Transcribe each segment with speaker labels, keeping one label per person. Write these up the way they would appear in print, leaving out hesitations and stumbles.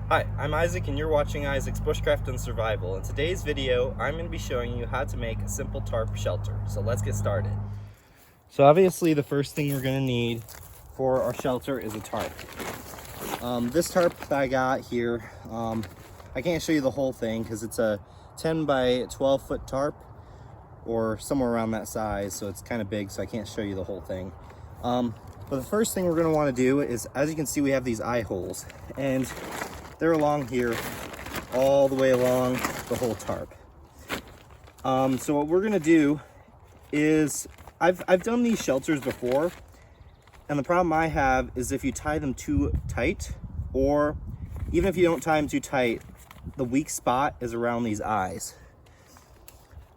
Speaker 1: Hi, I'm Isaac and you're watching Isaac's Bushcraft and Survival. In today's video, I'm going to be showing you how to make a simple tarp shelter. So let's get started. So obviously the first thing we're going to need for our shelter is a tarp. This tarp that I got here, I can't show you the whole thing because it's a 10 by 12 foot tarp or somewhere around that size, so it's kind of big, so I can't show you the whole thing. But the first thing we're going to want to do is, as you can see, we have these eye holes, and they're along here, all the way along the whole tarp. So what we're gonna do is, I've done these shelters before, and the problem I have is if you tie them too tight, or even if you don't tie them too tight, the weak spot is around these eyes.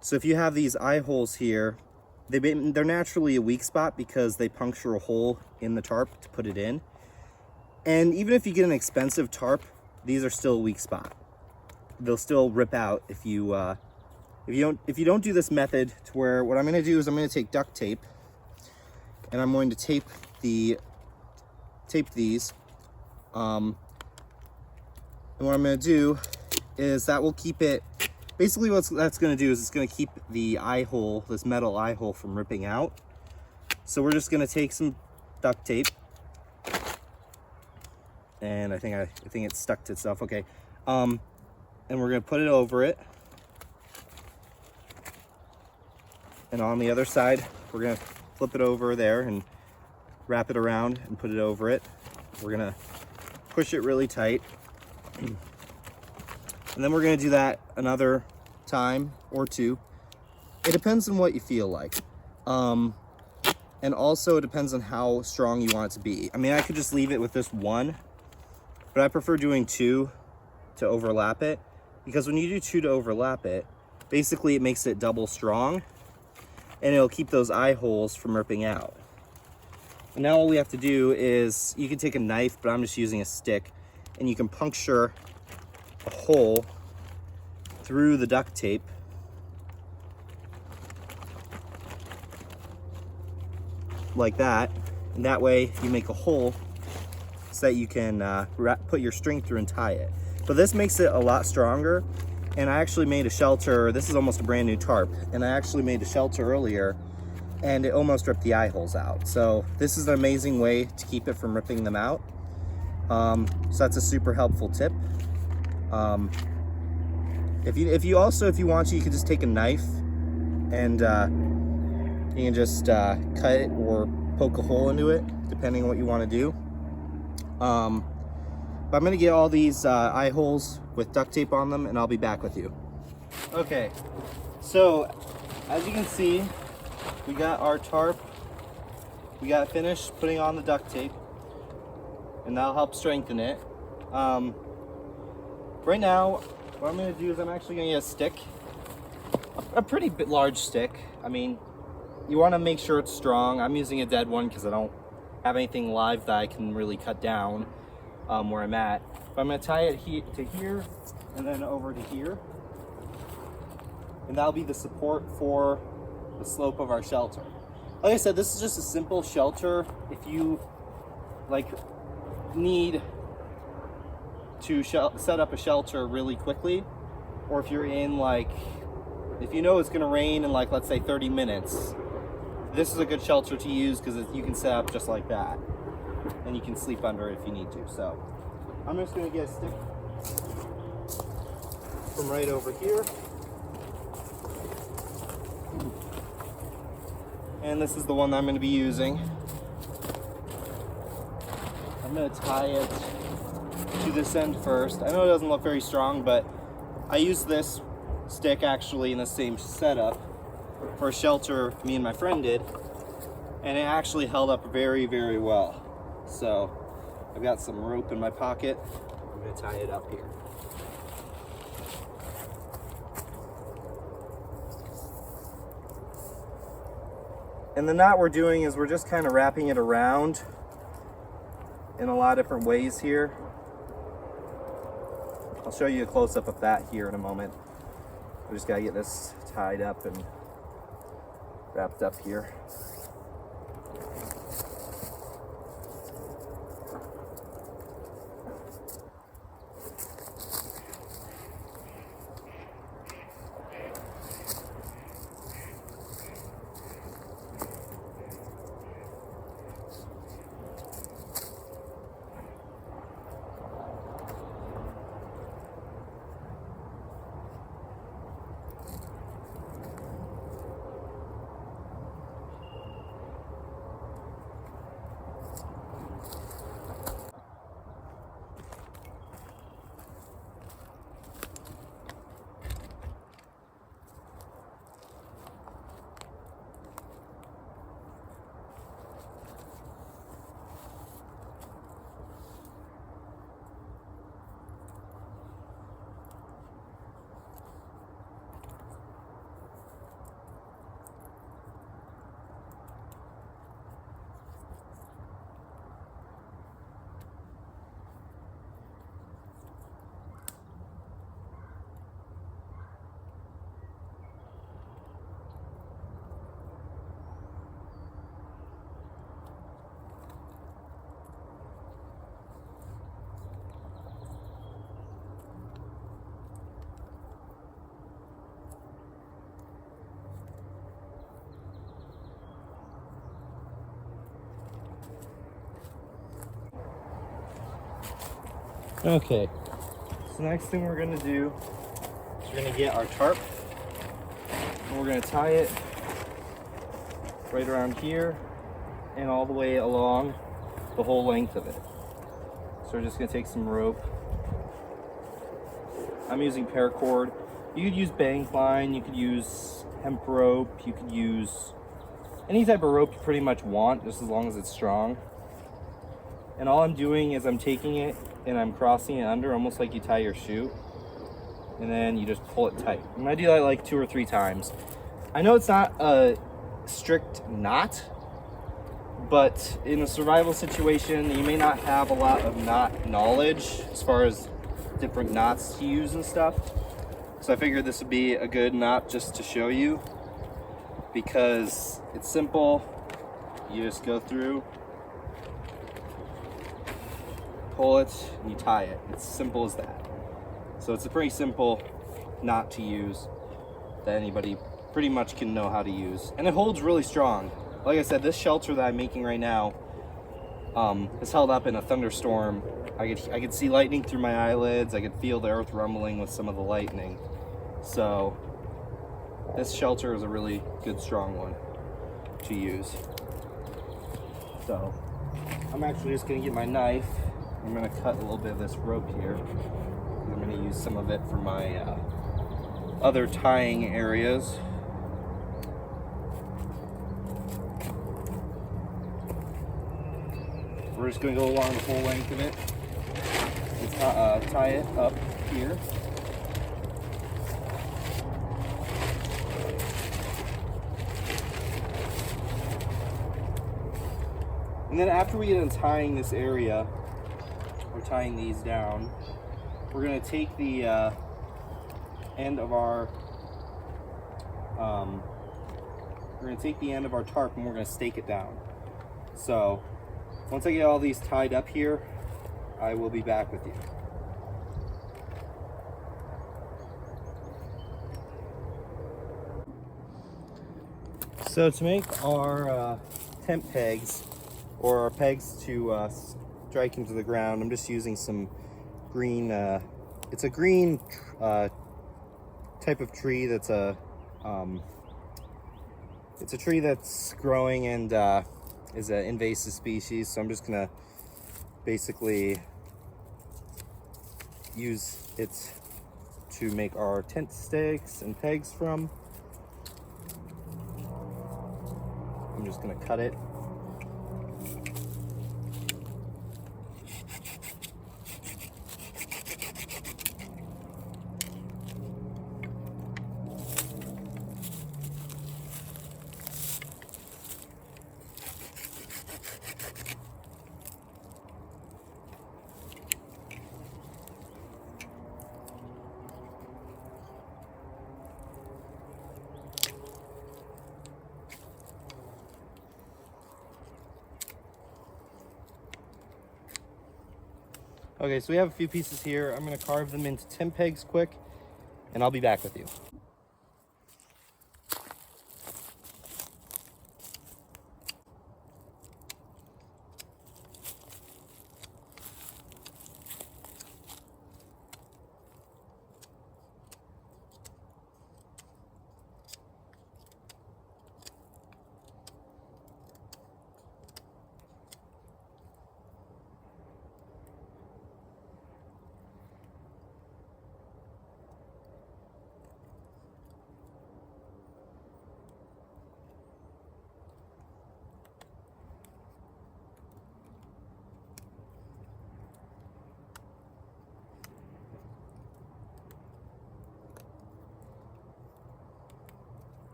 Speaker 1: So if you have these eye holes here, they're naturally a weak spot because they puncture a hole in the tarp to put it in. And even if you get an expensive tarp, these are still a weak spot. They'll still rip out if you don't do this method, to where what I'm going to do is I'm going to take duct tape and I'm going to tape these. And what I'm going to do is that will keep it. Basically, what that's going to do is it's going to keep the eye hole, this metal eye hole, from ripping out. So we're just going to take some duct tape. And I think it's stuck to itself. Okay, and we're gonna put it over it, and on the other side we're gonna flip it over there and wrap it around and put it over it. We're gonna push it really tight, and then we're gonna do that another time or two. It depends on what you feel like, and also it depends on how strong you want it to be. I mean, I could just leave it with this one, but I prefer doing two to overlap it, because when you do two to overlap it, basically it makes it double strong, and it'll keep those eye holes from ripping out. And now all we have to do is, you can take a knife, but I'm just using a stick, and you can puncture a hole through the duct tape like that, and that way you make a hole so that you can put your string through and tie it. So this makes it a lot stronger, and I actually made a shelter. This is almost a brand new tarp, and I actually made a shelter earlier, and it almost ripped the eye holes out. So this is an amazing way to keep it from ripping them out. So that's a super helpful tip. If you want to, you can just take a knife and you can just cut it or poke a hole into it, depending on what you want to do. But I'm gonna get all these eye holes with duct tape on them, and I'll be back with you. Okay, so as you can see, we got our tarp. We got finished putting on the duct tape, and that'll help strengthen it. Right now, what I'm gonna do is I'm actually gonna get a stick, a pretty large stick. I mean, you want to make sure it's strong. I'm using a dead one because I don't have anything live that I can really cut down where I'm at. But I'm going to tie it to here and then over to here, and that'll be the support for the slope of our shelter. Like I said, this is just a simple shelter. If you need to set up a shelter really quickly, or if you're in if you know it's going to rain in let's say 30 minutes, this is a good shelter to use because you can set up just like that, and you can sleep under it if you need to. So I'm just going to get a stick from right over here, and this is the one that I'm going to be using. I'm going to tie it to this end first. I know it doesn't look very strong, but I used this stick actually in the same setup for a shelter me and my friend did, and it actually held up very, very well. So I've got some rope in my pocket. I'm going to tie it up here. And the knot we're doing is we're just kind of wrapping it around in a lot of different ways here. I'll show you a close-up of that here in a moment. We just got to get this tied up and wrapped up here. Okay, so next thing we're gonna do is we're gonna get our tarp and we're gonna tie it right around here and all the way along the whole length of it. So we're just gonna take some rope. I'm using paracord. You could use bank line, you could use hemp rope, you could use any type of rope you pretty much want, just as long as it's strong. And all I'm doing is I'm taking it and I'm crossing it under, almost like you tie your shoe. And then you just pull it tight. I'm gonna do that like 2 or 3 times. I know it's not a strict knot, but in a survival situation, you may not have a lot of knot knowledge as far as different knots to use and stuff. So I figured this would be a good knot just to show you, because it's simple. You just go through, pull it, and you tie it. It's simple as that. So it's a pretty simple knot to use that anybody pretty much can know how to use. And it holds really strong. Like I said, this shelter that I'm making right now is held up in a thunderstorm. I could see lightning through my eyelids. I could feel the earth rumbling with some of the lightning. So this shelter is a really good, strong one to use. So I'm actually just gonna get my knife. I'm gonna cut a little bit of this rope here. I'm gonna use some of it for my other tying areas. We're just gonna go along the whole length of it and tie it up here. And then after we get done tying this area, we're tying these down, we're gonna take the end of our tarp and we're gonna stake it down. So once I get all these tied up here, I will be back with you. So to make our tent pegs, or our pegs to strike into the ground, I'm just using some green, it's a green type of tree that's it's a tree that's growing and is an invasive species. So I'm just gonna basically use it to make our tent stakes and pegs from. I'm just gonna cut it. Okay, so we have a few pieces here. I'm gonna carve them into tent pegs quick, and I'll be back with you.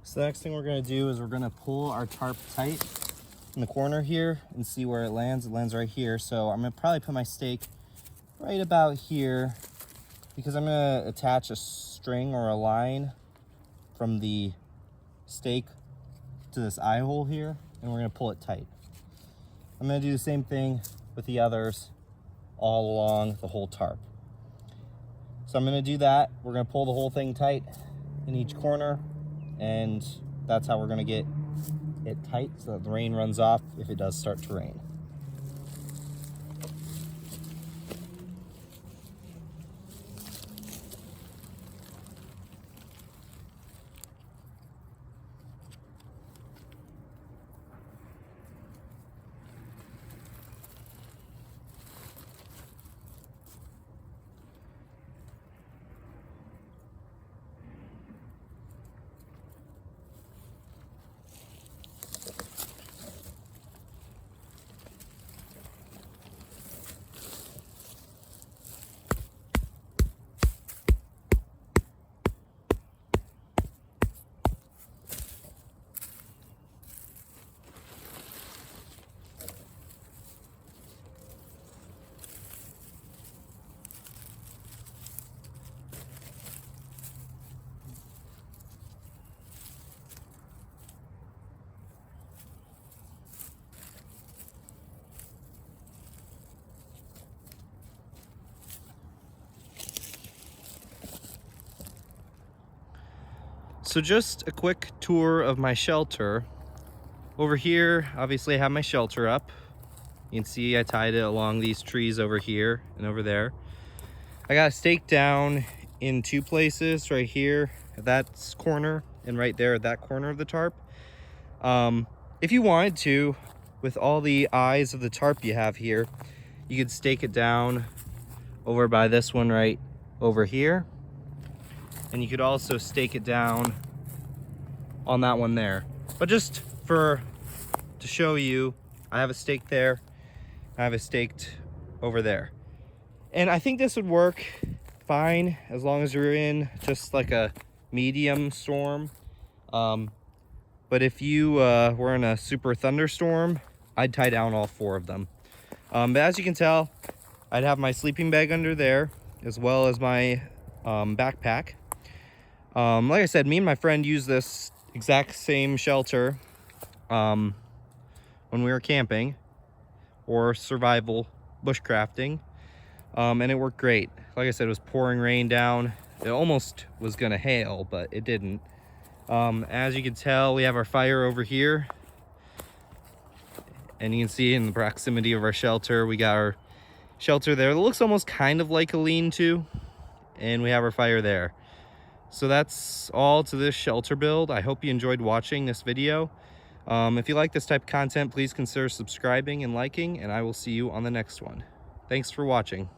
Speaker 1: So the next thing we're gonna do is we're gonna pull our tarp tight in the corner here and see where it lands. It lands right here. So I'm gonna probably put my stake right about here, because I'm gonna attach a string or a line from the stake to this eye hole here, and we're gonna pull it tight. I'm gonna do the same thing with the others all along the whole tarp. So So I'm gonna do that. We're gonna pull the whole thing tight in each corner, and that's how we're gonna get it tight so that the rain runs off if it does start to rain. So just a quick tour of my shelter. Over here, obviously I have my shelter up. You can see I tied it along these trees over here and over there. I got a stake down in two places, right here at that corner and right there at that corner of the tarp. If you wanted to, with all the eyes of the tarp you have here, you could stake it down over by this one right over here. And you could also stake it down on that one there. But just to show you, I have a stake there, I have it staked over there. And I think this would work fine as long as you're in just like a medium storm. But if you were in a super thunderstorm, I'd tie down all four of them. But as you can tell, I'd have my sleeping bag under there as well as my backpack. Like I said, me and my friend used this exact same shelter when we were camping or survival bushcrafting, and it worked great. Like I said, it was pouring rain down. It almost was gonna hail, but it didn't. As you can tell, we have our fire over here, and you can see in the proximity of our shelter, we got our shelter there that looks almost kind of like a lean-to, and we have our fire there. So that's all to this shelter build. I hope you enjoyed watching this video. If you like this type of content, please consider subscribing and liking, and I will see you on the next one. Thanks for watching.